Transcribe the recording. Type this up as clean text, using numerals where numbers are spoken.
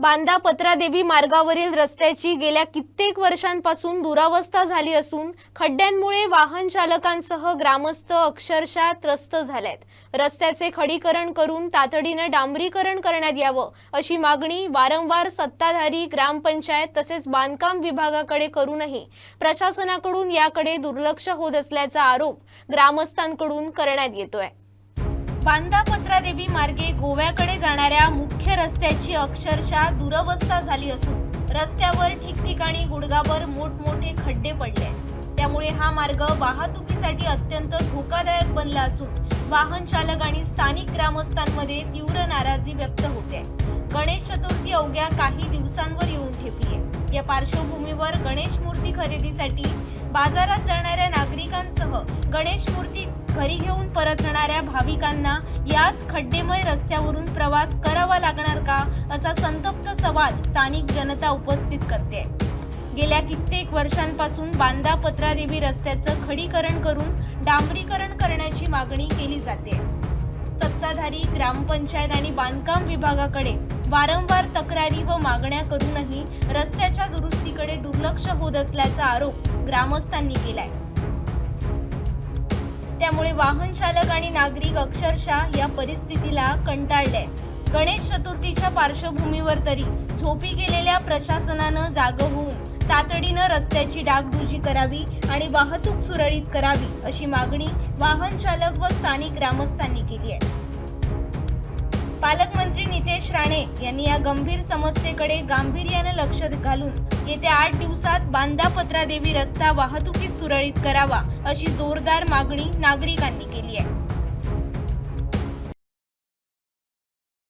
बांदा पत्रादेवी मार्गावरील रस्त्याची गेल्या कित्येक वर्षांपासून दुरावस्था झाली असून खड्ड्यांमुळे वाहन चालकांसह ग्रामस्थ अक्षरशः त्रस्त झालेत। रस्त्याचे खडीकरण करून तातडीने डांबरीकरण करण्यात यावं अशी मागणी वारंवार सत्ताधारी ग्रामपंचायत तसेच बांधकाम विभागाकडे करूनही प्रशासनाकडून याकडे दुर्लक्ष होत असल्याचा आरोप ग्रामस्थांकडून करण्यात येतोय। बांदा पत्रादेवी मार्गे गोव्याकडे जाणाऱ्या मुख्य रस्त्याची अक्षरशः दुरवस्था झाली असून रस्त्यावर ठिकठिकाणी गुडघाभर मोठमोठे खड्डे पडले। त्यामुळे हा मार्ग वाहतुकीसाठी अत्यंत धोकादायक बनला असून वाहन चालक आणि स्थानिक ग्रामस्थांमध्ये तीव्र नाराजी व्यक्त होते। गणेश चतुर्थी अवघ्या काही दिवसांवर येऊन ठेपली आहे। या पार्श्वभूमीवर गणेश मूर्ती खरेदीसाठी बाजारात जाणाऱ्या नागरिकांसह गणेश मूर्ती घरी घेऊन परतणाऱ्या भाविकांना याच खड्डेमय रस्त्यावरून प्रवास करावा लागणार का असा संतप्त सवाल स्थानिक जनता उपस्थित करते। गेल्या कित्येक वर्षांपासून बांदा पत्रादेवी रस्त्याचं खडीकरण करून डांबरीकरण करण्याची मागणी केली जाते। सत्ताधारी ग्रामपंचायत आणि बांधकाम विभागाकडे वारंवार तक्रारी व मागण्या करूनही रस्त्याच्या दुरुस्तीकडे दुर्लक्ष होत असल्याचा आरोप ग्रामस्थांनी केलाय। त्यामुळे वाहन चालक आणि नागरिक अक्षरशः या परिस्थितीला कंटाळले। गणेश चतुर्थीच्या पार्श्वभूमीवर तरी झोपी गेलेल्या प्रशासनानं जागं होऊन तातडीनं रस्त्याची डागडुजी करावी आणि वाहतूक सुरळीत करावी अशी मागणी वाहन चालक व स्थानिक ग्रामस्थांनी केली आहे। पालकमंत्री नितेश राणे यांनी या गंभीर समस्येकडे गांभीर्याने लक्ष घालून येत्या 8 दिवसात बांदा पत्रादेवी रस्ता वाहतुकीस सुरळीत करावा अशी जोरदार मागणी नागरिकांनी केली आहे।